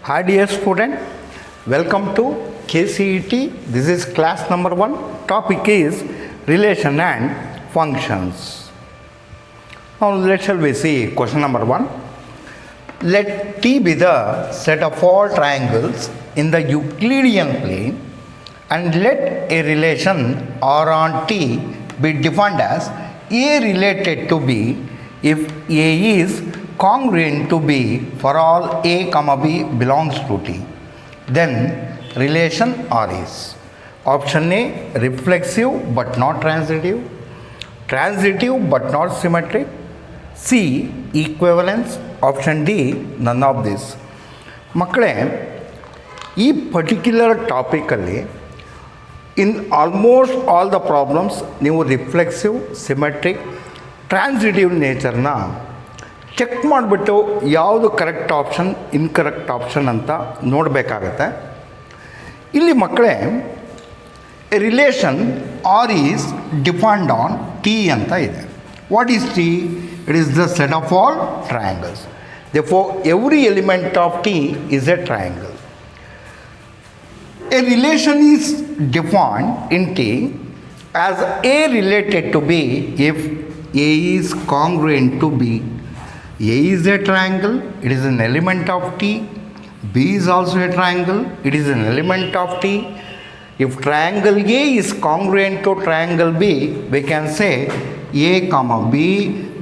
Hi dear student, welcome to KCET. This is class number 1. Topic is relation and functions. Now let shall we see question number 1. Let T be the set of all triangles in the Euclidean plane and let a relation R on T be defined as A related to B if A is congruent to B for all A comma B belongs to T. Then relation R is option A reflexive but not transitive, transitive but not symmetric, C equivalence, option D none of this. ಮಕ್ಕಳೇ ಈ particular ಟಾಪಿಕಲ್ಲಿ in almost all the problems ನೀವು reflexive symmetric transitive ನೇಚರ್ನ check ಮಾಡಿಬಿಟ್ಟು ಯಾವುದು correct option incorrect option ಅಂತ ನೋಡಬೇಕಾಗತ್ತೆ. ಇಲ್ಲಿ ಮಕ್ಕಳೇ relation R is defined on T ಅಂತ ಇದೆ. What is T? It is the set of all triangles. therefore every element of T is a triangle. A relation is defined in T as A related to B if A is congruent to B. A is a triangle, it is an element of T. B is also a triangle, it is an element of T. If triangle A is congruent to triangle B, we can say A comma B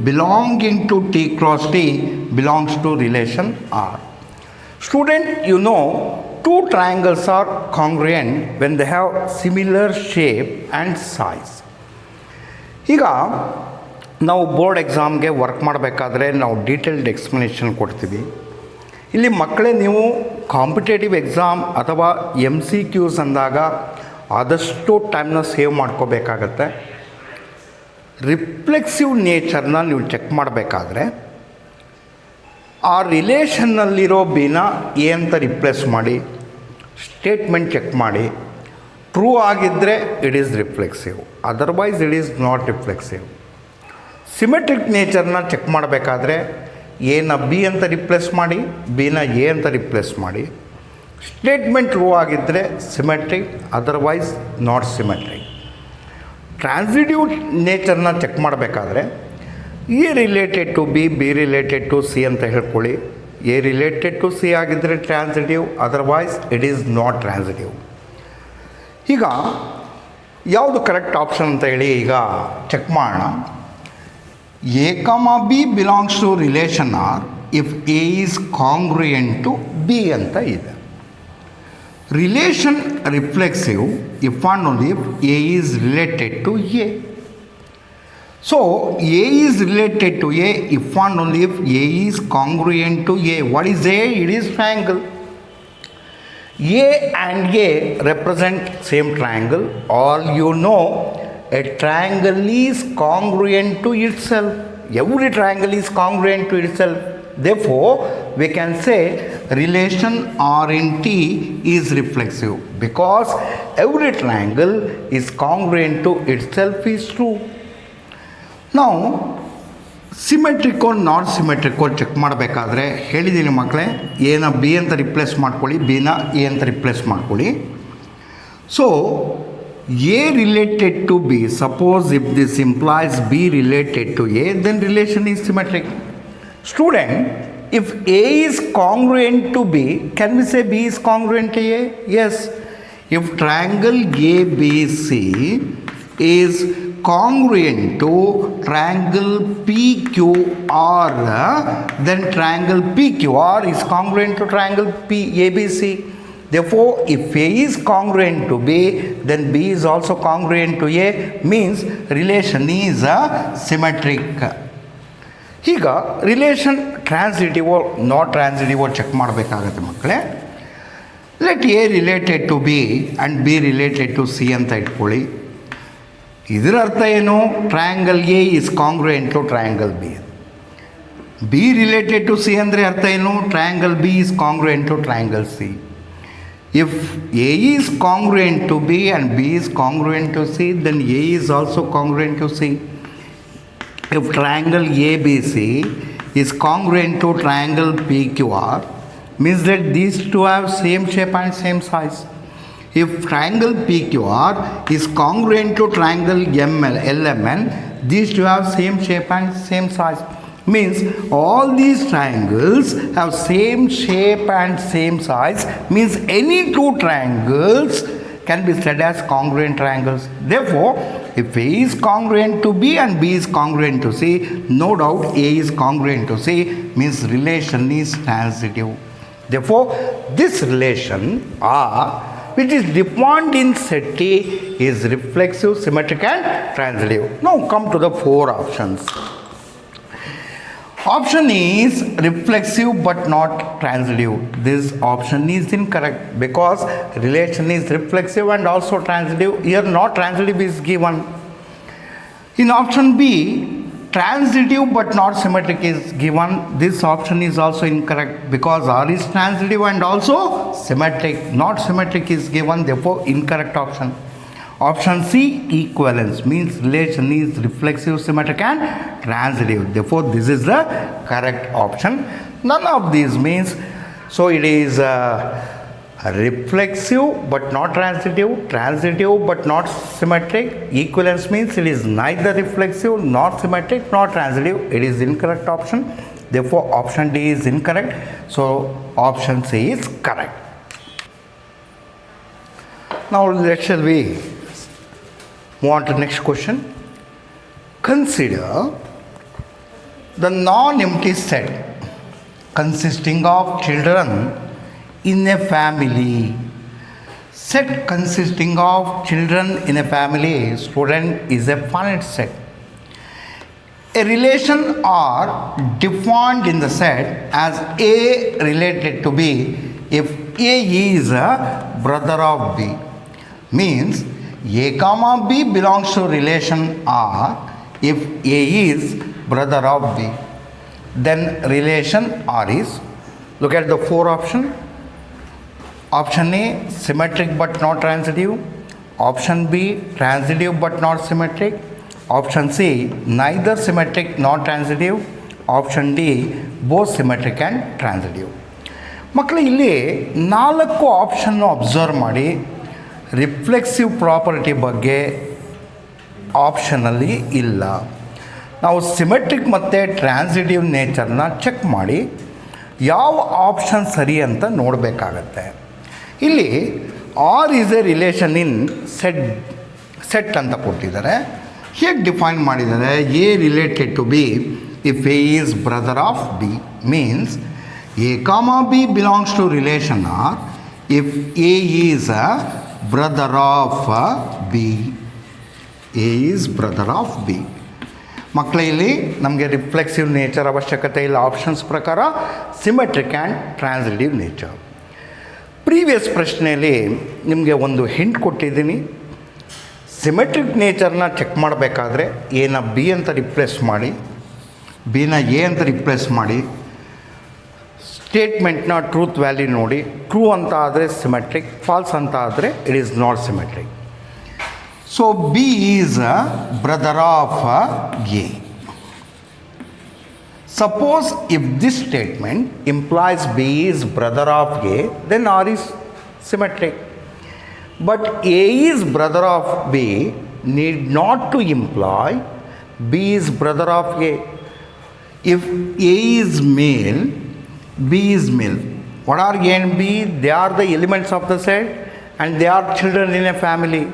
belonging to T cross T belongs to relation R. Student, you know, two triangles are congruent when they have similar shape and size. ಈಗ ನಾವು board ಎಕ್ಸಾಮ್ಗೆ work ಮಾಡಬೇಕಾದ್ರೆ ನಾವು detailed explanation ಕೊಡ್ತೀವಿ. ಇಲ್ಲಿ ಮಕ್ಕಳೇ ನೀವು competitive exam ಅಥವಾ MCQs ಅಂದಾಗ ಆದಷ್ಟು ಟೈಮ್ನ ಸೇವ್ ಮಾಡ್ಕೋಬೇಕಾಗತ್ತೆ. ರಿಫ್ಲೆಕ್ಸಿವ್ ನೇಚರ್ನ ನೀವು ಚೆಕ್ ಮಾಡಬೇಕಾದ್ರೆ ಆ ರಿಲೇಷನ್ನಲ್ಲಿರೋ ಬಿನ ಎ ಅಂತ ರಿಪ್ಲೇಸ್ ಮಾಡಿ ಸ್ಟೇಟ್ಮೆಂಟ್ ಚೆಕ್ ಮಾಡಿ. ಟ್ರೂ ಆಗಿದ್ದರೆ it is reflexive, otherwise it is not reflexive. Symmetric ನೇಚರ್ನ ಚೆಕ್ ಮಾಡಬೇಕಾದ್ರೆ ಎನ ಬಿ ಅಂತ ರಿಪ್ಲೇಸ್ ಮಾಡಿ, ಬಿನ ಎ ಅಂತ ರಿಪ್ಲೇಸ್ ಮಾಡಿ. ಸ್ಟೇಟ್ಮೆಂಟ್ ಟ್ರೂ ಆಗಿದ್ದರೆ symmetric, otherwise not symmetric. Transitive ನೇಚರ್ನ ಚೆಕ್ ಮಾಡಬೇಕಾದ್ರೆ A related to B, B related to C ಅಂತ ಹೇಳ್ಕೊಳ್ಳಿ. ಎ ರಿಲೇಟೆಡ್ ಟು ಸಿ ಆಗಿದ್ದರೆ transitive, otherwise it is not transitive. ಈಗ ಯಾವುದು ಕರೆಕ್ಟ್ ಆಪ್ಷನ್ ಅಂತ ಹೇಳಿ ಈಗ ಚೆಕ್ ಮಾಡೋಣ. A comma B belongs to relation R if A is congruent to B ಅಂತ ಇದೆ. Relation reflexive if and only if A is related to A. So A is related to A if and only if A is congruent to A. What is A? It is triangle. A and A represent same triangle. All you know, a triangle is congruent to itself. Every triangle is congruent to itself. Therefore, we can say relation R in T is reflexive because every triangle is congruent to itself is true. Now, symmetrical not symmetrical check ಮಾಡಬೇಕಾದ್ರೆ ಹೇಳಿದ್ದೀನಿ ಮಕ್ಕಳೇ, ಎನ B ಅಂತ replace ಮಾಡ್ಕೊಳ್ಳಿ, ಬಿನ A ಅಂತ replace ಮಾಡ್ಕೊಳ್ಳಿ. So A related to B, suppose if this implies B related to A, then relation is symmetric. Student, if A is congruent to B, can we say B is congruent to A? Yes. If triangle ABC is congruent to triangle PQR, then triangle PQR is congruent to triangle ABC. Therefore, if A is congruent to B, then B is also congruent to A, means relation is symmetric. ಈಗ relation ಟ್ರಾನ್ಸಿಟಿವೋ not ಟ್ರಾನ್ಸಿಟಿವೋ check ಮಾಡಬೇಕಾಗತ್ತೆ ಮಕ್ಕಳೇ. Let A related to B and B related to C ಅಂತ ಇಟ್ಕೊಳ್ಳಿ. ಇದರ ಅರ್ಥ ಏನು? Triangle A is congruent to triangle B. B related to C ಅಂದರೆ ಅರ್ಥ ಏನು? Triangle B is congruent to triangle C. If A is congruent to B and B is congruent to C, then A is also congruent to C. If triangle ABC is congruent to triangle PQR, means that these two have same shape and same size. If triangle PQR is congruent to triangle LMN, these two have same shape and same size. Means all these triangles have same shape and same size, means any two triangles can be said as congruent triangles. Therefore, if A is congruent to B and B is congruent to C, no doubt A is congruent to C, means relation is transitive. Therefore, this relation R, which is defined in set T, is reflexive, symmetric and transitive. Now come to the four options. Option is reflexive but not transitive. This option is incorrect because relation is reflexive and also transitive. Here not transitive is given. In option B, transitive but not symmetric is given. This option is also incorrect because R is transitive and also symmetric. Not symmetric is given, therefore incorrect option. Option C, equivalence, means relation is reflexive, symmetric and transitive. Therefore, this is the correct option. None of these means, so it is reflexive but not transitive, transitive but not symmetric. Equivalence means it is neither reflexive, nor symmetric, nor transitive. It is incorrect option. Therefore, option D is incorrect. So, option C is correct. Now, shall we move on to the next question. Consider the non-empty set consisting of children in a family. Set consisting of children in a family, student, is a finite set. A relation R defined in the set as A related to B if A is a brother of B. Means A comma B belongs to relation R if A is brother of B. Then relation R is, look at the four options. Option A, symmetric but not transitive. Option B, transitive but not symmetric. Option C, neither symmetric nor transitive. Option D, both symmetric and transitive. ಮಕ್ಕಳು ಇಲ್ಲಿ 4 option observe ಮಾಡಿ reflexive property ಬಗ್ಗೆ ಆಪ್ಷನಲ್ಲಿ ಇಲ್ಲ. ನಾವು symmetric ಮತ್ತು transitive ನೇಚರ್ನ check ಮಾಡಿ ಯಾವ ಆಪ್ಷನ್ ಸರಿ ಅಂತ ನೋಡಬೇಕಾಗತ್ತೆ. ಇಲ್ಲಿ R is a relation in set ಅಂತ ಕೊಟ್ಟಿದ್ದಾರೆ. ಹೇಗೆ ಡಿಫೈನ್ ಮಾಡಿದ್ದಾರೆ? A related to B if A is brother of B, means A comma B belongs to relation R if A is a brother of B. A is brother of B. ಮಕ್ಕಳ ಇಲ್ಲಿ ನಮಗೆ reflexive nature ಅವಶ್ಯಕತೆ ಇಲ್ಲ. Options ಪ್ರಕಾರ symmetric and transitive nature. Previous ಪ್ರಶ್ನೆಯಲ್ಲಿ ನಿಮಗೆ ಒಂದು hint ಕೊಟ್ಟಿದ್ದೀನಿ. ಸಿಮೆಟ್ರಿಕ್ ನೇಚರ್ನ ಚೆಕ್ ಮಾಡಬೇಕಾದ್ರೆ ಎನ ಬಿ ಅಂತ ರಿಪ್ಲೇಸ್ ಮಾಡಿ, ಬಿನ ಎ ಅಂತ ರಿಪ್ಲೇಸ್ ಮಾಡಿ, ಸ್ಟೇಟ್ಮೆಂಟ್ನ ಟ್ರೂತ್ ವ್ಯಾಲ್ಯೂ ನೋಡಿ. ಟ್ರೂ ಅಂತ ಆದರೆ ಸಿಮೆಟ್ರಿಕ್, ಫಾಲ್ಸ್ ಅಂತ ಆದರೆ it is not symmetric. So B is a brother of A. Suppose if this statement implies B is brother of A, then R is symmetric. But A is brother of B need not to imply B is brother of A. If A is male, B is male. What are A and B? They are the elements of the set and they are children in a family.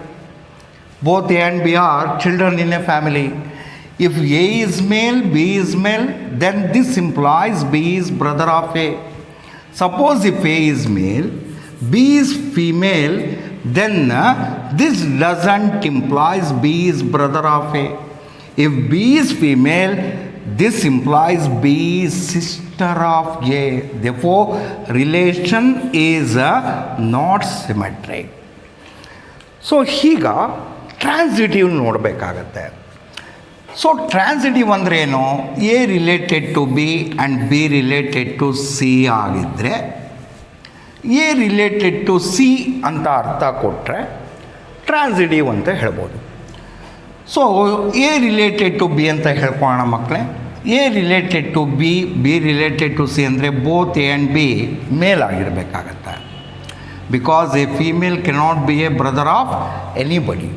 Both A and B are children in a family. If A is male, B is male, then this implies B is brother of A. Suppose if A is male, B is female, then this doesn't implies B is brother of A. If B is female, this implies B is sister of A. Therefore, relation is not symmetric. So, ಈಗ transitive ನೋಡಬೇಕಾಗತ್ತೆ. So transitive ಅಂದರೆ ಏನು? A related to B and B related to C ಆಗಿದ್ದರೆ, A related to C ಅಂತ ಅರ್ಥ ಕೊಟ್ಟರೆ transitive ಅಂತ ಹೇಳ್ಬೋದು. So A related to B ಅಂತ ಹೇಳ್ಕೊಳ್ಳೋಣ ಮಕ್ಕಳೇ. A related to B, B related to C ಅಂದರೆ both A and B male ಆಗಿರಬೇಕಾಗತ್ತೆ. Because A female cannot be a brother of anybody.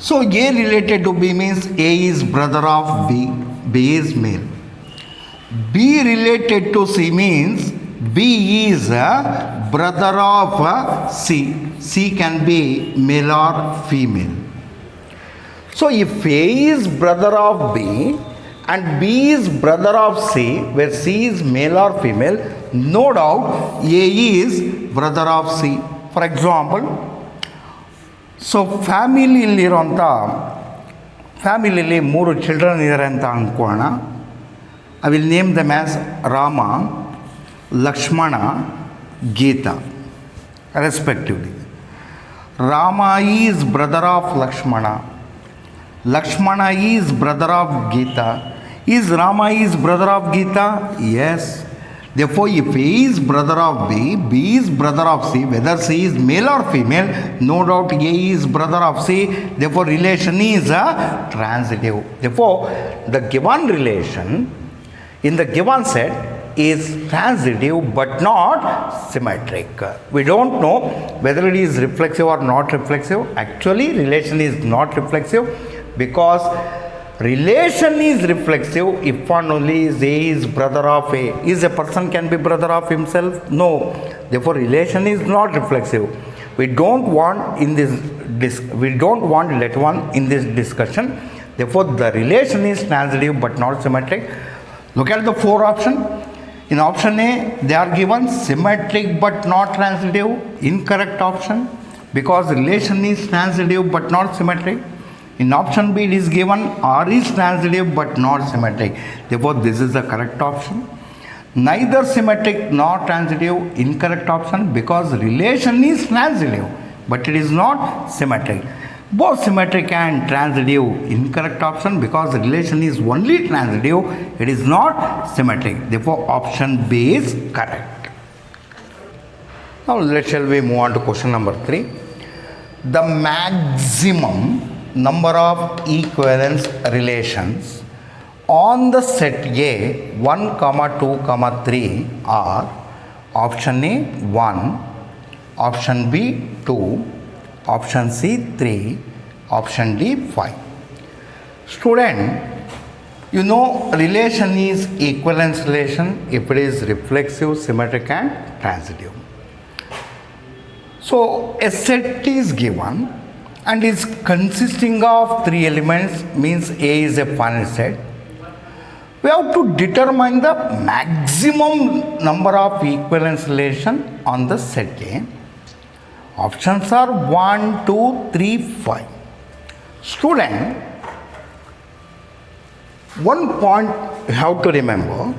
So A related to B means A is brother of B, B is male. B related to C means B is brother of C. C can be male or female. So if A is brother of B and B is brother of C, where C is male or female, no doubt A is brother of C. For example, so ಫ್ಯಾಮಿಲಿಯಲ್ಲಿರೋಂಥ ಫ್ಯಾಮಿಲಿಯಲ್ಲಿ 3 children ಇದ್ದಾರೆ ಅಂತ ಅಂದ್ಕೊಳ್ಳೋಣ. I will name them as Rama, Lakshmana, Gita respectively. Rama is brother of Lakshmana. Lakshmana is brother of Gita. Is Rama is brother of Gita? Yes. Therefore, if A is brother of B, B is brother of C, whether C is male or female, no doubt A is brother of C. Therefore, relation is a transitive. Therefore, the given relation in the given set is transitive but not symmetric. We don't know whether it is reflexive or not reflexive. Actually, relation is not reflexive because relation is reflexive if and only is A is brother of A. Is a person can be brother of himself? No. Therefore, relation is not reflexive. We don't want let one in this discussion. Therefore, the relation is transitive but not symmetric. Look at the 4 options. In option A, they are given symmetric but not transitive. Incorrect option, because relation is transitive but not symmetric. In option B, it is given R is transitive but not symmetric. Therefore, this is the correct option. Neither symmetric nor transitive. Incorrect option, because relation is transitive but it is not symmetric. Both symmetric and transitive. Incorrect option, because relation is only transitive, it is not symmetric. Therefore, option B is correct. Now, shall we move on to question number 3. The maximum number of equivalence relations on the set A 1, 2, 3 are option A 1, option B 2, option C 3, option D 5. Student, you know relation is equivalence relation if it is reflexive, symmetric and transitive. So a set is given and is consisting of 3 elements, means A is a finite set. We have to determine the maximum number of equivalence relation on the set A. Options are 1, 2, 3, 5. Student, one point you have to remember,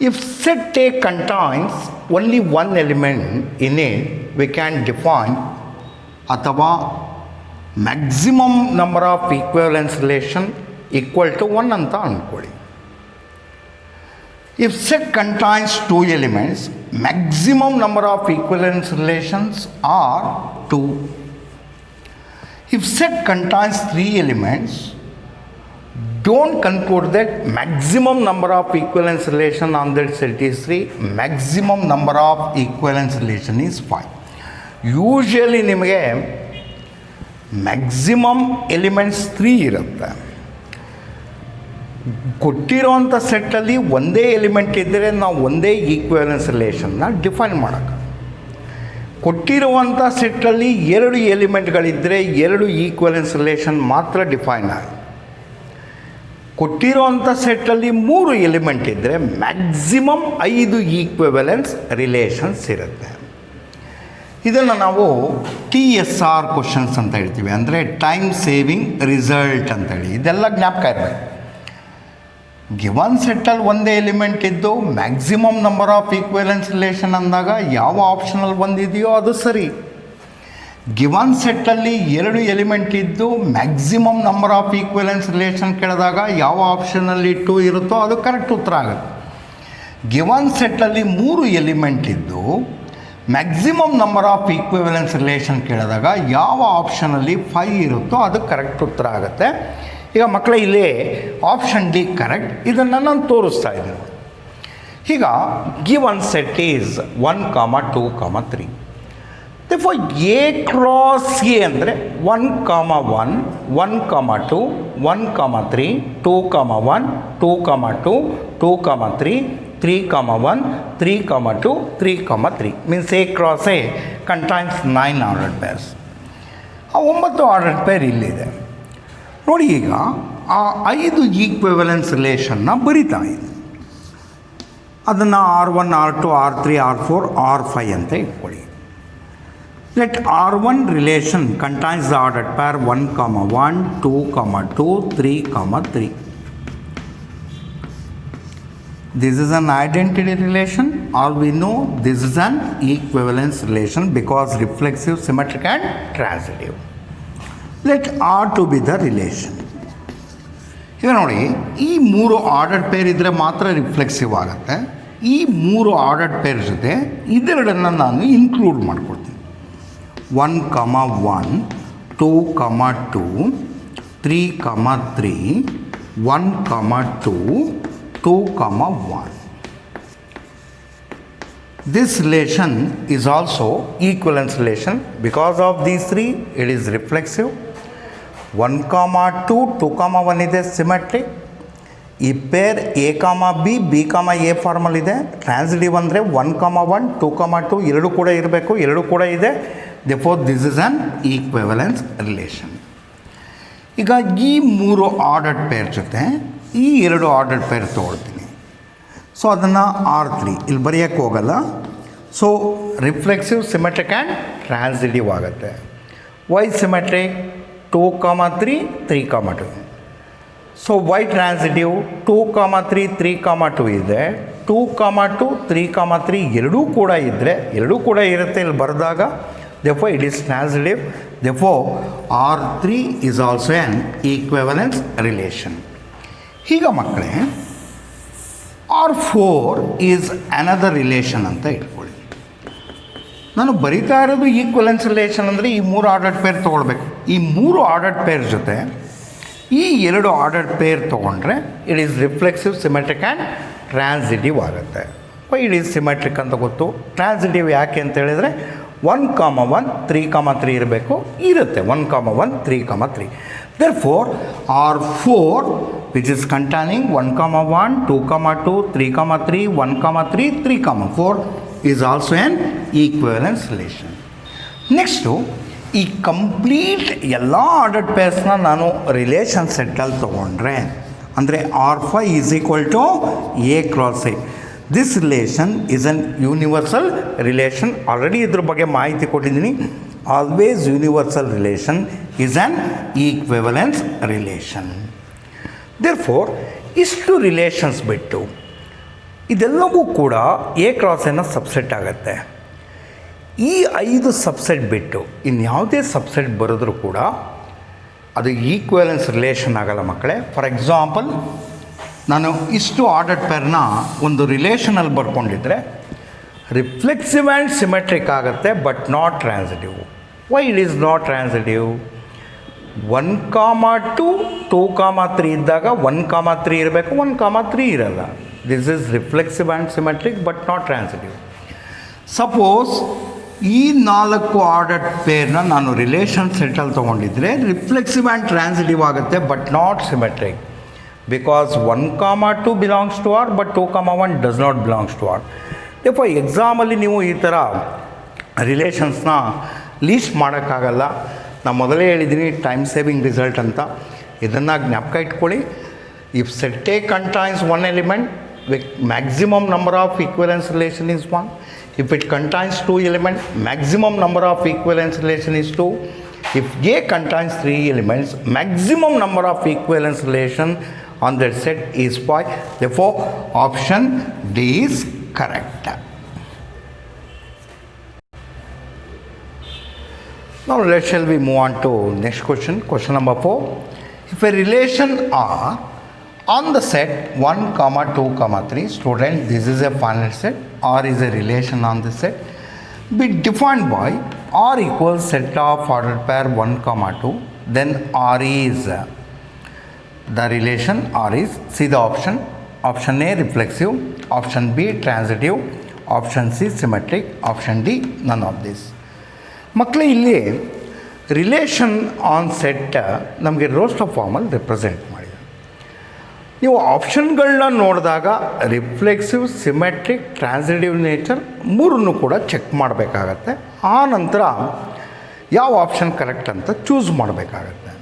if set A contains only one element in it, we can define ಅಥವಾ maximum number of equivalence relation equal to 1 ಅಂತ ಅಂದ್ಕೊಳ್ಳಿ. If set contains 2 elements, maximum number of equivalence relations are 2. If set contains 3 elements, don't conclude that maximum number of equivalence relation on that set is 3. Maximum number of equivalence relation is 5. Usually ನಿಮಗೆ maximum elements 3 ಇರುತ್ತೆ. ಕೊಟ್ಟಿರೋಂಥ ಸೆಟ್ಟಲ್ಲಿ ಒಂದೇ element ಇದ್ದರೆ ನಾವು ಒಂದೇ equivalence ರಿಲೇಷನ್ನ define ಮಾಡೋಕ್ಕೆ, ಕೊಟ್ಟಿರುವಂಥ ಸೆಟ್ಟಲ್ಲಿ 2 ಎಲಿಮೆಂಟ್ಗಳಿದ್ದರೆ 2 equivalence relation ಮಾತ್ರ define ಆಗುತ್ತೆ. ಕೊಟ್ಟಿರುವಂಥ ಸೆಟ್ಟಲ್ಲಿ 3 ಎಲಿಮೆಂಟ್ ಇದ್ದರೆ ಮ್ಯಾಕ್ಸಿಮಮ್ 5 ಈಕ್ವಲೆನ್ಸ್ ರಿಲೇಷನ್ಸ್ ಇರುತ್ತೆ. ಇದನ್ನು ನಾವು TSR ಕ್ವಶನ್ಸ್ ಅಂತ ಹೇಳ್ತೀವಿ, ಅಂದರೆ ಟೈಮ್ ಸೇವಿಂಗ್ ರಿಸಲ್ಟ್ ಅಂತೇಳಿ. ಇದೆಲ್ಲ ಜ್ಞಾಪಕ ಇರಬೇಕು. ಗಿವನ್ ಸೆಟ್ಟಲ್ಲಿ ಒಂದೇ ಎಲಿಮೆಂಟ್ ಇದ್ದು maximum number of equivalence relation ಅಂದಾಗ ಯಾವ ಆಪ್ಷನಲ್ಲಿ ಒಂದಿದೆಯೋ ಅದು ಸರಿ. ಗಿವನ್ ಸೆಟ್ಟಲ್ಲಿ 2 ಎಲಿಮೆಂಟ್ ಇದ್ದು maximum number of equivalence relation ಕೇಳಿದಾಗ ಯಾವ ಆಪ್ಷನಲ್ಲಿ 2 ಇರುತ್ತೋ ಅದು ಕರೆಕ್ಟ್ ಉತ್ತರ ಆಗುತ್ತೆ. ಗಿವನ್ ಸೆಟ್ಟಲ್ಲಿ 3 ಎಲಿಮೆಂಟ್ ಇದ್ದು ಮ್ಯಾಕ್ಸಿಮಮ್ ನಂಬರ್ ಆಫ್ ಈಕ್ವಿವೆಲೆನ್ಸ್ ರಿಲೇಷನ್ ಕೇಳಿದಾಗ ಯಾವ ಆಪ್ಷನಲ್ಲಿ 5 ಇರುತ್ತೋ ಅದು ಕರೆಕ್ಟ್ ಉತ್ತರ ಆಗುತ್ತೆ. ಈಗ ಮಕ್ಕಳೇ ಇಲ್ಲಿ ಆಪ್ಷನ್ ಡಿ ಕರೆಕ್ಟ್. ಇದನ್ನು ನಾನು ತೋರಿಸ್ತಾ ಇದ್ದೀನಿ. ಈಗ given set is 1, 2, 3. therefore A cross A ಅಂದರೆ 1, 1, 1, 2, 1, 3, 2, 1, 2, 2, 2, 3, 3, 1, 3, 2, 3, 3 means A cross A contains 9 ordered pairs. ಆ 9 ಆರ್ಡರ್ಡ್ ಪೇರ್ ಇಲ್ಲಿದೆ ನೋಡಿ. ಈಗ ಆ 5 ಈಕ್ವಿವೆಲೆನ್ಸ್ ರಿಲೇಷನ್ನ ಬರಿತಾ ಇದೆ. ಅದನ್ನು R1, R2, R3, R4, R5 ಅಂತ ಇಟ್ಕೊಳ್ಳಿ. let R1 relation contains the ordered pair 1, 1, 2, 2, 3, 3. This is an identity relation, or we know this is an equivalence relation because reflexive, symmetric and transitive. Let R2 be the relation. ಈಗ ನೋಡಿ, ಈ 3 ordered peer ಇದ್ದರೆ ಮಾತ್ರ reflexive ಆಗುತ್ತೆ. ಈ 3 ordered peer ಜೊತೆ ಇದೆರಡನ್ನು ನಾನು include ಮಾಡ್ಕೊಳ್ತೀನಿ. 1, 1, 2, 2, 3, 3, 1, 2, 2, 1. This relation is also equivalence relation. Because of these 3, it is reflexive. 1, 2, 2, 1 ಇದೆ ಸಿಮೆಟ್ರಿಕ್. ಈ pair A, B, B, A formal ಇದೆ. ಟ್ರಾನ್ಸಿಟಿವ್ ಅಂದರೆ 1, 1, 2, 2 ಎರಡು ಕೂಡ ಇರಬೇಕು, ಎರಡು ಕೂಡ ಇದೆ. therefore this is an equivalence relation. ಈಗ ಈ 3 ಆರ್ಡರ್ಡ್ ಪೇರ್ ಜೊತೆ ಈ 2 ಆರ್ಡರ್ಡ್ ಪೇರ್ ತೊಗೊಳ್ತೀನಿ. ಸೊ ಅದನ್ನು R3 ಇಲ್ಲಿ ಬರೆಯೋಕ್ಕೆ ಹೋಗಲ್ಲ. So reflexive, symmetric and transitive ಆಗುತ್ತೆ. Why symmetric 2, 3, 3, 2. So why transitive 2, 3, 3, 2 ಇದೆ. 2, 2, 3, 3 ಎರಡೂ ಕೂಡ ಇದ್ದರೆ ಎರಡೂ ಕೂಡ ಇರುತ್ತೆ ಇಲ್ಲಿ ಬರೆದಾಗ. therefore it is transitive. therefore R3 is also an equivalence relation. ಈಗ ಮಕ್ಕಳೇ R4 is another relation ಅಂತ ಇಟ್ಕೊಳ್ಳಿ. ನಾನು ಬರಿತಾ ಇರೋದು ಈಕ್ವಲೆನ್ಸ್ ರಿಲೇಷನ್ ಅಂದರೆ ಈ 3 ಆರ್ಡರ್ಡ್ ಪೇರ್ ತೊಗೊಳ್ಬೇಕು. ಈ 3 ಆರ್ಡರ್ಡ್ ಪೇರ್ ಜೊತೆ ಈ 2 ಆರ್ಡರ್ಡ್ ಪೇರ್ ತೊಗೊಂಡ್ರೆ it is reflexive, symmetric and transitive ಆಗುತ್ತೆ. ಇಟ್ ಈಸ್ ಸಿಮೆಟ್ರಿಕ್ ಅಂತ ಗೊತ್ತು. ಟ್ರಾನ್ಸಿಟಿವ್ ಯಾಕೆ ಅಂತ ಹೇಳಿದರೆ 1, 1, 3, 3 ಇರಬೇಕು, ಇರುತ್ತೆ. 1, 1, 3, 3. therefore R4 which is containing 1, 1, 2, 2, 3, 3, 1, 3, 3, 4 is also an equivalence relation. Next ಈ ಕಂಪ್ಲೀಟ್ ಎಲ್ಲ ಆರ್ಡರ್ಡ್ ಪೇರ್ಸ್ನ ನಾನು ರಿಲೇಷನ್ ಸೆಟ್ಟಲ್ಲಿ ತೊಗೊಂಡ್ರೆ ಅಂದರೆ R5 is equal to A cross A. This relation is an universal relation. Already ಇದ್ರ ಬಗ್ಗೆ ಮಾಹಿತಿ ಕೊಟ್ಟಿದ್ದೀನಿ. Always universal relation is an equivalence relation. Therefore ಇಷ್ಟು ರಿಲೇಷನ್ಸ್ ಬಿಟ್ಟು ಇದೆಲ್ಲವೂ ಕೂಡ ಎ ಕ್ರಾಸ್ ಎನ ಸಬ್ಸೆಟ್ ಆಗುತ್ತೆ. ಈ 5 ಸಬ್ಸೆಟ್ ಬಿಟ್ಟು ಇನ್ಯಾವುದೇ ಸಬ್ಸೆಟ್ ಬರೆದ್ರೂ ಕೂಡ ಅದು ಈಕ್ವಿವೆಲೆನ್ಸ್ ರಿಲೇಷನ್ ಆಗಲ್ಲ ಮಕ್ಕಳೇ. ಫಾರ್ ಎಕ್ಸಾಂಪಲ್, ನಾನು ಇಷ್ಟು ಆರ್ಡರ್ಡ್ ಪೇರ್ನ ಒಂದು ರಿಲೇಷನಲ್ಲಿ ಬರ್ಕೊಂಡಿದ್ರೆ ರಿಫ್ಲೆಕ್ಸಿವ್ ಆ್ಯಂಡ್ ಸಿಮೆಟ್ರಿಕ್ ಆಗುತ್ತೆ, but not transitive. Why it is not transitive? 1, 2, 2, 3 ಇದ್ದಾಗ 1, 3 ಇರಬೇಕು, 1, 3 ಇರಲ್ಲ. This is reflexive and symmetric but not transitive. Suppose ಈ 4 ಆರ್ಡರ್ಡ್ ಪೇರ್ನ ನಾನು ರಿಲೇಷನ್ ಸೆಟ್ಟಲ್ಲಿ ತೊಗೊಂಡಿದ್ರೆ ರಿಫ್ಲೆಕ್ಸಿವ್ ಆ್ಯಂಡ್ ಟ್ರಾನ್ಸಿಟಿವ್ ಆಗುತ್ತೆ, but not symmetric. Because 1, 2 belongs to R, but 2, 1 does not belongs to R. Therefore ಎಕ್ಸಾಮಲ್ಲಿ ನೀವು ಈ ಥರ ರಿಲೇಷನ್ಸ್ನ ಲೀಸ್ಟ್ ಮಾಡೋಕ್ಕಾಗಲ್ಲ. ನಾನು ಮೊದಲೇ ಹೇಳಿದ್ದೀನಿ ಟೈಮ್ ಸೇವಿಂಗ್ ರಿಸಲ್ಟ್ ಅಂತ. ಇದನ್ನು ಜ್ಞಾಪಕ ಇಟ್ಕೊಳ್ಳಿ. If set A contains 1 element, maximum number of equivalence relation is 1. If it contains 2 elements, maximum number of equivalence relation is 2. If A contains 3 elements, maximum number of equivalence relation on that set is 5. Therefore, option D is correct. Now, shall we move on to next question. Question number 4. If a relation R on the set 1, 2, 3, student, this is a finite set. R is a relation on the set. Be defined by R equals set of ordered pair 1, 2. Then R is the relation or is, see the option A reflexive, option B transitive, option C symmetric, option D none of this. ಮಕ್ಕಳೇ ಇಲ್ಲಿ relation on set ನಮಗೆ roster ಫಾರ್ಮಲ್ಲಿ represent ಮಾಡಿದೆ. ನೀವು ಆಪ್ಷನ್ಗಳನ್ನ ನೋಡಿದಾಗ reflexive, symmetric, transitive nature ಮೂರನ್ನು ಕೂಡ check ಮಾಡಬೇಕಾಗತ್ತೆ. ಆ ನಂತರ ಯಾವ ಆಪ್ಷನ್ ಕರೆಕ್ಟ್ ಅಂತ ಚೂಸ್ ಮಾಡಬೇಕಾಗತ್ತೆ.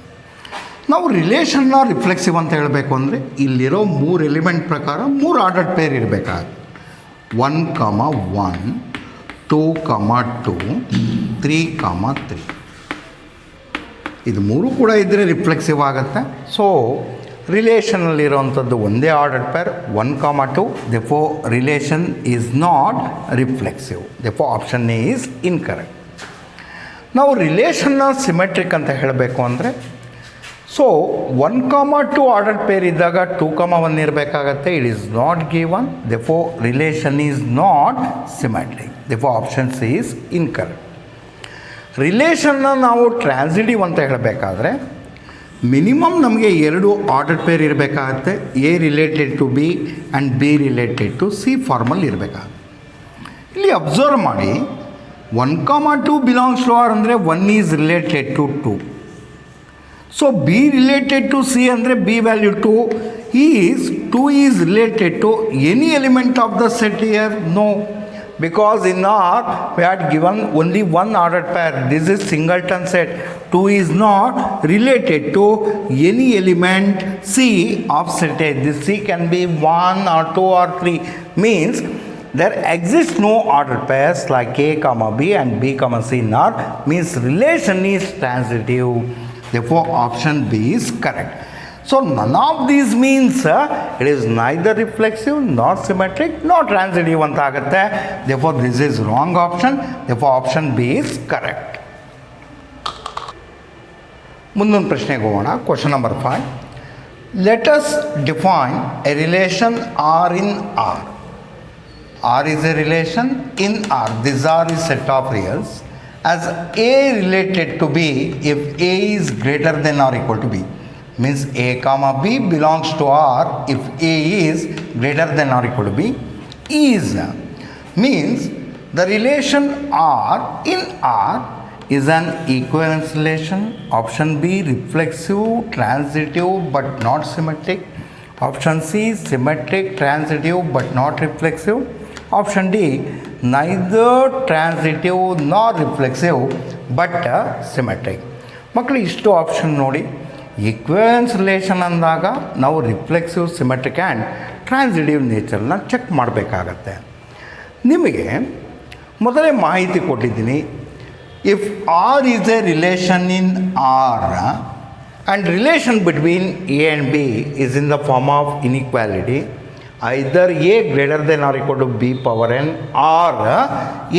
ನಾವು ರಿಲೇಷನ್ನ ರಿಫ್ಲೆಕ್ಸಿವ್ ಅಂತ ಹೇಳಬೇಕು ಅಂದರೆ ಇಲ್ಲಿರೋ 3 ಎಲಿಮೆಂಟ್ ಪ್ರಕಾರ 3 ಆರ್ಡರ್ಡ್ ಪೇರ್ ಇರಬೇಕಾಗುತ್ತೆ. 1, 1, 2, 2, 3, 3. ಇದು 3 ಕೂಡ ಇದ್ದರೆ ರಿಫ್ಲೆಕ್ಸಿವ್ ಆಗುತ್ತೆ. ಸೊ ರಿಲೇಷನಲ್ಲಿರೋವಂಥದ್ದು ಒಂದೇ ordered pair 1, 2. Therefore relation is not reflexive. Therefore option A is incorrect. ನಾವು ರಿಲೇಷನ್ನ ಸಿಮೆಟ್ರಿಕ್ ಅಂತ ಹೇಳಬೇಕು ಅಂದರೆ, ಸೊ 1, 2 ಆರ್ಡರ್ಡ್ ಪೇರ್ ಇದ್ದಾಗ 2, 1 ಇರಬೇಕಾಗತ್ತೆ. It is not given. Therefore relation is not symmetric. Therefore option C is incorrect. ರಿಲೇಷನ್ನ ನಾವು ಟ್ರಾನ್ಸಿಟಿವ್ ಅಂತ ಹೇಳಬೇಕಾದ್ರೆ ಮಿನಿಮಮ್ ನಮಗೆ 2 ಆರ್ಡರ್ ಪೇರ್ ಇರಬೇಕಾಗತ್ತೆ. A related to B and B related to C formally ಇರಬೇಕಾಗುತ್ತೆ. ಇಲ್ಲಿ ಅಬ್ಸರ್ವ್ ಮಾಡಿ, 1, 2 ಬಿಲಾಂಗ್ಸ್ ಟು ಆರ್ ಅಂದರೆ 1 is related to 2. So B related to C ಅಂದರೆ B value 2 is related to any element of the set here? No. Because in R we had given only one ordered pair. This is singleton set. 2 is not related to any element C of set A. This C can be 1 or 2 or 3. Means there exists no ordered pairs like A, B and B, C in R. Means relation is transitive. Therefore option B is correct. So none of these means it is neither reflexive nor symmetric nor transitive ಅಂತ ಆಗುತ್ತೆ. Therefore this is wrong option. Therefore option B is correct. ಮುಂದೊಂದು ಪ್ರಶ್ನೆಗೆ ಹೋಗೋಣ. Question number 5. Let us define a relation R in R. R is a relation in R. This R is set of reals as A related to B if A is greater than or equal to B. Means A, B belongs to R if A is greater than or equal to B. Is means the relation R in R is an equivalence relation. Option B reflexive, transitive but not symmetric. Option C symmetric, transitive but not reflexive. Option D neither transitive nor reflexive but symmetric. ಮಕ್ಕಳು ಇಷ್ಟು option ನೋಡಿ. Equivalence relation ಅಂದಾಗ ನಾವು reflexive, symmetric and transitive ನೇಚರ್ನ check ಮಾಡಬೇಕಾಗತ್ತೆ. ನಿಮಗೆ ಮೊದಲೇ ಮಾಹಿತಿ ಕೊಟ್ಟಿದ್ದೀನಿ. If R is a relation in R and relation between A and B is in the form of inequality, either A greater than or equal to B power N or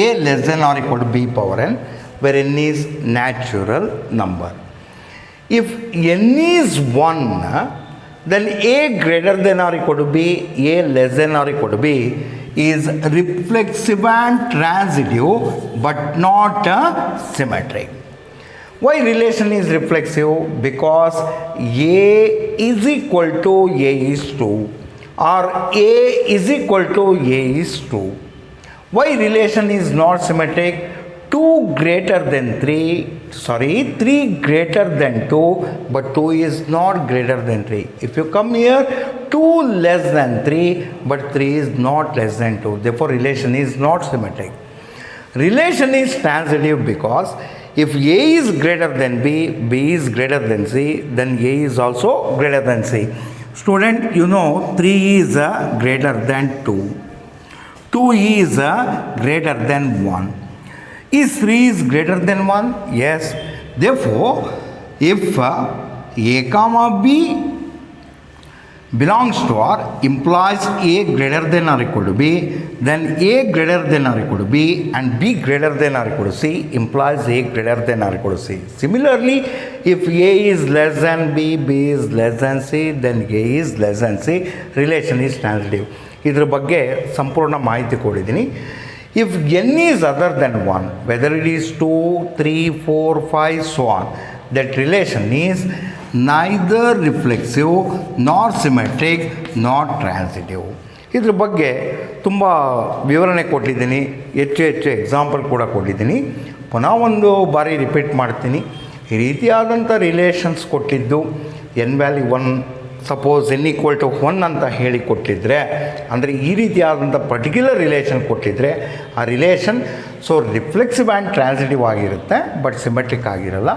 A less than or equal to B power N, where N is natural number. If n is 1, then A greater than or equal to B, A less than or equal to B is reflexive and transitive but not symmetric. Why relation is reflexive? Because A is equal to A is 2 or A is equal to A is 2. Why relation is not symmetric? 3 greater than 2, but 2 is not greater than 3. If you come here, 2 less than 3, but 3 is not less than 2. Therefore, relation is not symmetric. Relation is transitive because if A is greater than B, B is greater than C, then A is also greater than C. Student, you know 3 is greater than 2. 2 is greater than 1. Is 3 is greater than 1? Yes. Therefore, if A, B belongs to R implies A greater than or equal to B, then A greater than or equal to B and B greater than or equal to C implies A greater than or equal to C. Similarly, if A is less than B, B is less than C, then A is less than C. Relation is transitive. ಇದರ ಬಗ್ಗೆ ಸಂಪೂರ್ಣ ಮಾಹಿತಿ ಕೊಟ್ಟಿದ್ದೀನಿ. If n is other than 1, whether it is 2, 3, 4, 5, so on, that relation is neither reflexive ನಾರ್ symmetric not transitive. ಇದ್ರ ಬಗ್ಗೆ ತುಂಬ ವಿವರಣೆ ಕೊಟ್ಟಿದ್ದೀನಿ, ಹೆಚ್ಚು ಎಕ್ಸಾಂಪಲ್ ಕೂಡ ಕೊಟ್ಟಿದ್ದೀನಿ. ಪುನಃ ಒಂದು ಬಾರಿ ರಿಪೀಟ್ ಮಾಡ್ತೀನಿ. ಈ ರೀತಿಯಾದಂಥ ರಿಲೇಷನ್ಸ್ ಕೊಟ್ಟಿದ್ದು ಎನ್ ವ್ಯಾಲ್ಯೂ 1 ಸಪೋಸ್ n=1 ಅಂತ ಹೇಳಿ ಕೊಟ್ಟಿದ್ದರೆ, ಅಂದರೆ ಈ ರೀತಿಯಾದಂಥ ಪರ್ಟಿಕ್ಯುಲರ್ ರಿಲೇಷನ್ ಕೊಟ್ಟಿದ್ದರೆ ಆ ರಿಲೇಷನ್ ರಿಫ್ಲೆಕ್ಸಿವ್ ಆ್ಯಂಡ್ ಟ್ರಾನ್ಸಿಟಿವ್ ಆಗಿರುತ್ತೆ, ಬಟ್ ಸಿಮೆಟ್ರಿಕ್ ಆಗಿರಲ್ಲ.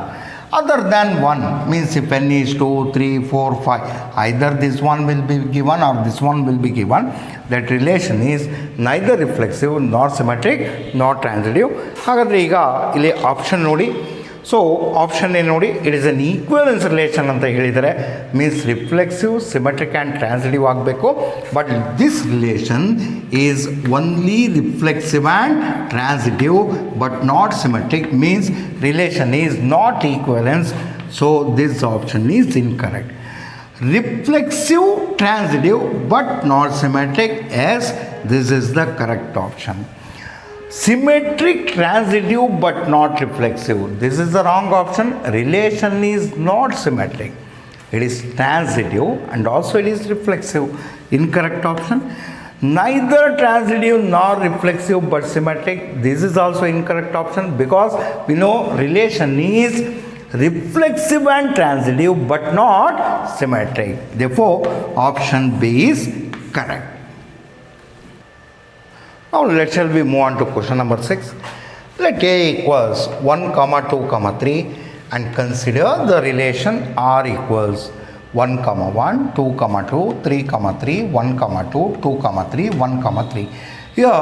Other than 1 means if n is 2, 3, 4, 5, either this one will be given or this one will be given, that relation is neither reflexive nor symmetric nor transitive. ಹಾಗಾದರೆ ಈಗ ಇಲ್ಲಿ option ನೋಡಿ. Option ಏನು ನೋಡಿ, it is an equivalence relation ಅಂತ ಹೇಳಿದರೆ means reflexive, symmetric and transitive ಆಗಬೇಕು. But this relation is only reflexive and transitive but not symmetric, means relation is not equivalence. So this option is incorrect. Reflexive transitive but not symmetric, yes, this is the correct option. Symmetric transitive but not reflexive, this is the wrong option. Relation is not symmetric, it is transitive and also it is reflexive, incorrect option. Neither transitive nor reflexive but symmetric, this is also incorrect option, because we know relation is reflexive and transitive but not symmetric. Therefore, option B is correct. Now let shall we move on to question number 6. Let A equals 1, 2, 3 and consider the relation R equals 1, 1, 2, 2, 3, 3, 1, 2, 2, 3, 1, 3. Here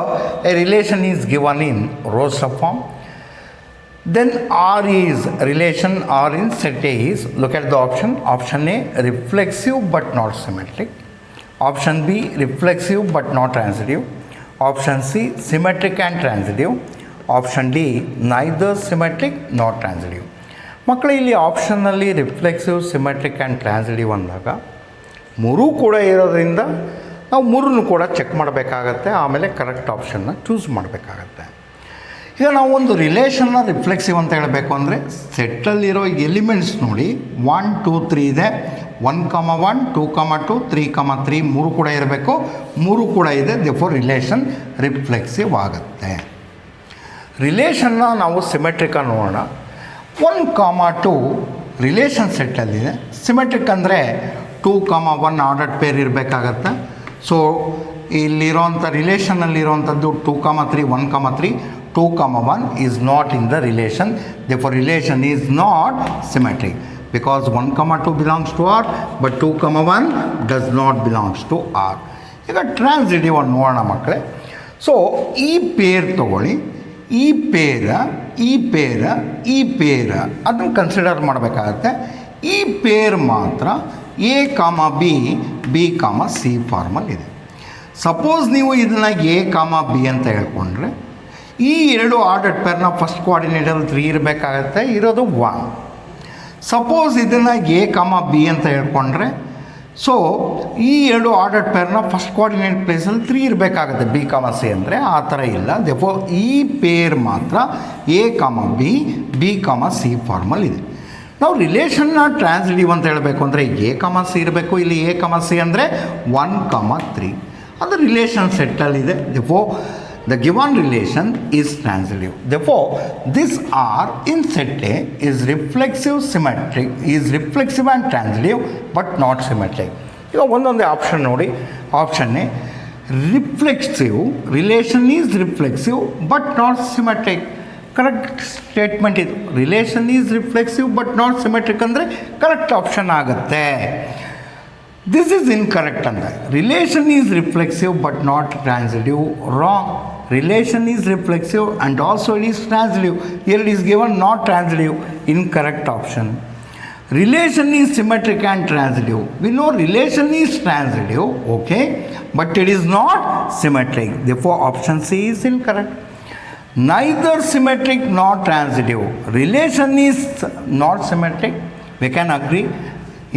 a relation is given in Roster form. Then R is relation R in set A is, look at the option. Option A, reflexive but not symmetric. Option B, reflexive but not transitive. Option C, symmetric and transitive. Option D, neither symmetric nor transitive. ಮಕ್ಕಳು ಇಲ್ಲಿ ಆಪ್ಷನ್ನಲ್ಲಿ reflexive, symmetric and transitive ಅಂದಾಗ ಮೂರೂ ಕೂಡ ಇರೋದ್ರಿಂದ ನಾವು ಮೂರನ್ನು ಕೂಡ check ಮಾಡಬೇಕಾಗತ್ತೆ, ಆಮೇಲೆ ಕರೆಕ್ಟ್ ಆಪ್ಷನ್ನ ಚೂಸ್ ಮಾಡಬೇಕಾಗತ್ತೆ. ಈಗ ನಾವು ಒಂದು ರಿಲೇಷನ್ನ ರಿಫ್ಲೆಕ್ಸಿವ್ ಅಂತ ಹೇಳಬೇಕು ಅಂದರೆ ಸೆಟ್ಟಲ್ಲಿರೋ ಎಲಿಮೆಂಟ್ಸ್ ನೋಡಿ, 1, 2, 3 ಇದೆ. 1, 1, 2, 2, 3, 3 ಮೂರು ಕೂಡ ಇರಬೇಕು, ಮೂರು ಕೂಡ ಇದೆ. ದೇರ್ಫೋರ್ ರಿಲೇಷನ್ ರಿಫ್ಲೆಕ್ಸಿವ್ ಆಗುತ್ತೆ. ರಿಲೇಷನ್ನ ನಾವು ಸಿಮೆಟ್ರಿಕ ನೋಡೋಣ. 1, 2 ರಿಲೇಷನ್ ಸೆಟ್ಟಲ್ಲಿದೆ. ಸಿಮೆಟ್ರಿಕ್ ಅಂದರೆ 2, 1 ಆರ್ಡರ್ಡ್ ಪೇರ್ ಇರಬೇಕಾಗತ್ತೆ. So ಇಲ್ಲಿರೋಂಥ ರಿಲೇಷನ್ನಲ್ಲಿರೋವಂಥದ್ದು 2, 3, 1, 3, 2, 1 is not in the relation. Therefore, relation is not symmetric, because 1, 2 belongs to R, but 2, 1 does not belongs to R. ಈಗ ಟ್ರಾನ್ಸಿಟಿವ್ ಅನ್ನು ನೋಡೋಣ ಮಕ್ಕಳೇ. ಸೊ ಈ ಪೇರ್ ತಗೊಳ್ಳಿ, ಈ ಪೇರ ಅದನ್ನು ಕನ್ಸಿಡರ್ ಮಾಡಬೇಕಾಗತ್ತೆ. ಈ ಪೇರ್ ಮಾತ್ರ A, B, C ಫಾರ್ಮಲ್ ಇದೆ. ಸಪೋಸ್ ನೀವು ಇದನ್ನು A, B ಅಂತ ಹೇಳ್ಕೊಂಡ್ರೆ ಈ ಎರಡು ಆರ್ಡರ್ಡ್ ಪೇರ್ನ ಫಸ್ಟ್ ಕೋಆರ್ಡಿನೇಟಲ್ಲಿ 3 ಇರಬೇಕಾಗತ್ತೆ, ಇರೋದು 1. ಸಪೋಸ್ ಇದನ್ನು A, B ಅಂತ ಹೇಳ್ಕೊಂಡ್ರೆ, ಸೊ ಈ ಎರಡು ಆರ್ಡರ್ಡ್ ಪೇರ್ನ ಫಸ್ಟ್ ಕೋಆರ್ಡಿನೇಟ್ ಪ್ಲೇಸಲ್ಲಿ 3 ಇರಬೇಕಾಗುತ್ತೆ, B, C ಅಂದರೆ. ಆ ಥರ ಇಲ್ಲ. ದೇರ್ಫೋರ್ ಈ ಪೇರ್ ಮಾತ್ರ A, B, C ಫಾರ್ಮಲ್ ಇದೆ. ನಾವು ರಿಲೇಷನ್ನ ಟ್ರಾನ್ಸಿಟಿವ್ ಅಂತ ಹೇಳಬೇಕು ಅಂದರೆ A, C ಇರಬೇಕು. ಇಲ್ಲಿ A, C ಅಂದರೆ 1, 3 ಅದು ರಿಲೇಷನ್ ಸೆಟ್ಟಲ್ಲಿದೆ. Therefore the given relation is transitive. Therefore, this R in set A is reflexive and transitive but not symmetric. ಈಗ ಒಂದೊಂದೇ ಆಪ್ಷನ್ ನೋಡಿ. Option A, reflexive, relation is reflexive but not symmetric. Correct statement ಇದು. Relation is reflexive but not symmetric ಅಂದರೆ correct option ಆಗುತ್ತೆ. This is incorrect ಅಂತ. Relation is reflexive but not transitive, wrong. Relation is reflexive and also it is transitive. Here it is given not transitive, incorrect option. Relation is symmetric and transitive. We know relation is transitive, okay, but it is not symmetric. Therefore, option C is incorrect. Neither symmetric nor transitive. Relation is not symmetric. We can agree.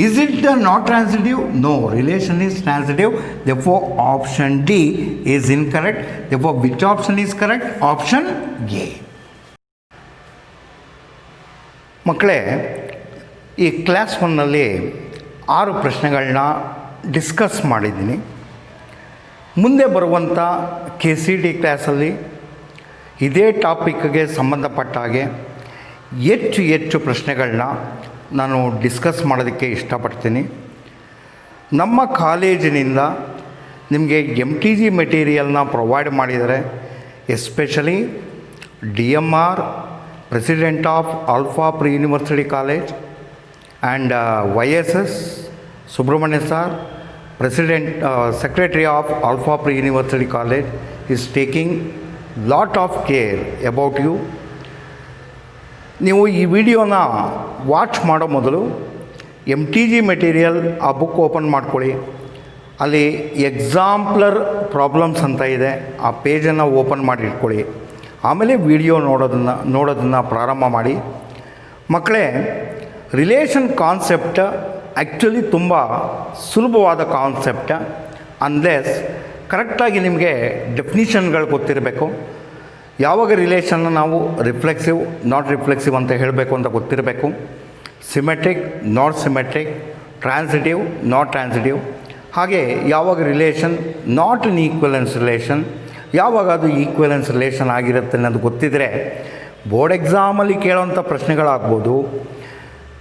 Is it not transitive? No, relation is transitive. Therefore, option D is incorrect. Therefore, which option is correct? Option A. ಮಕ್ಕಳೇ, ಈ class 1ನಲ್ಲಿ 6 ಪ್ರಶ್ನೆಗಳನ್ನ discuss ಮಾಡಿದ್ದೀನಿ. ಮುಂದೆ ಬರುವಂಥ KCT ಕ್ಲಾಸಲ್ಲಿ ಇದೇ ಟಾಪಿಕ್ಗೆ ಸಂಬಂಧಪಟ್ಟ ಹಾಗೆ ಹೆಚ್ಚು ಪ್ರಶ್ನೆಗಳನ್ನ ನಾನು ಡಿಸ್ಕಸ್ ಮಾಡೋದಕ್ಕೆ ಇಷ್ಟಪಡ್ತೀನಿ. ನಮ್ಮ ಕಾಲೇಜಿನಿಂದ ನಿಮಗೆ MTG ಮೆಟೀರಿಯಲ್ನ ಪ್ರೊವೈಡ್ ಮಾಡಿದ್ದಾರೆ. Especially DMR, president of Alpha pre university college, and YSS Subrahmanya sir, Secretary of Alpha Pre University College, is taking lot of care about you. ನೀವು ಈ ವಿಡಿಯೋನ ವಾಚ್ ಮಾಡೋ ಮೊದಲು MTG ಮೆಟೀರಿಯಲ್ ಆ ಬುಕ್ ಓಪನ್ ಮಾಡ್ಕೊಳ್ಳಿ. ಅಲ್ಲಿ ಎಕ್ಸಾಂಪ್ಲರ್ ಪ್ರಾಬ್ಲಮ್ಸ್ ಅಂತ ಇದೆ, ಆ ಪೇಜನ್ನು ಓಪನ್ ಮಾಡಿ ಇಟ್ಕೊಳ್ಳಿ. ಆಮೇಲೆ ವಿಡಿಯೋ ನೋಡೋದನ್ನು ಪ್ರಾರಂಭ ಮಾಡಿ. ಮಕ್ಕಳೇ, ರಿಲೇಷನ್ ಕಾನ್ಸೆಪ್ಟ್ ಆ್ಯಕ್ಚುಲಿ ತುಂಬ ಸುಲಭವಾದ ಕಾನ್ಸೆಪ್ಟ್, ಅನ್ಲೆಸ್ ಕರೆಕ್ಟಾಗಿ ನಿಮಗೆ ಡೆಫಿನಿಷನ್ಗಳು ಗೊತ್ತಿರಬೇಕು. ಯಾವಾಗ ರಿಲೇಷನ್ನ ನಾವು ರಿಫ್ಲೆಕ್ಸಿವ್, ನಾಟ್ ರಿಫ್ಲೆಕ್ಸಿವ್ ಅಂತ ಹೇಳಬೇಕು ಅಂತ ಗೊತ್ತಿರಬೇಕು. Symmetric, not symmetric, transitive, not transitive. ಹಾಗೆ ಯಾವಾಗ relation not in equivalence relation, ಯಾವಾಗ ಅದು ಈಕ್ವಲೆನ್ಸ್ ರಿಲೇಷನ್ ಆಗಿರುತ್ತೆ ಅನ್ನೋದು ಗೊತ್ತಿದ್ದರೆ ಬೋರ್ಡ್ ಎಕ್ಸಾಮಲ್ಲಿ ಕೇಳೋವಂಥ ಪ್ರಶ್ನೆಗಳಾಗ್ಬೋದು.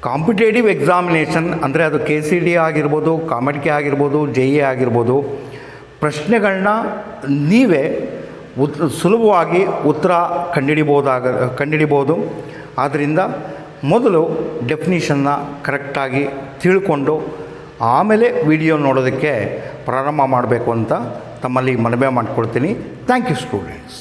ಕಾಂಪಿಟೇಟಿವ್ ಎಕ್ಸಾಮಿನೇಷನ್ ಅಂದರೆ ಅದು KCT ಆಗಿರ್ಬೋದು, ಕಾಮೆಡ್ಕೆ ಆಗಿರ್ಬೋದು, JE ಆಗಿರ್ಬೋದು, ಪ್ರಶ್ನೆಗಳನ್ನ ನೀವೇ ಸುಲಭವಾಗಿ ಉತ್ತರ ಕಂಡುಹಿಡಿಬೋದು. ಆದ್ದರಿಂದ ಮೊದಲು ಡೆಫಿನಿಷನ್ನ ಕರೆಕ್ಟಾಗಿ ತಿಳ್ಕೊಂಡು ಆಮೇಲೆ ವಿಡಿಯೋ ನೋಡೋದಕ್ಕೆ ಪ್ರಾರಂಭ ಮಾಡಬೇಕು ಅಂತ ತಮ್ಮಲ್ಲಿ ಮನವಿ ಮಾಡ್ಕೊಳ್ತೀನಿ. Thank you students.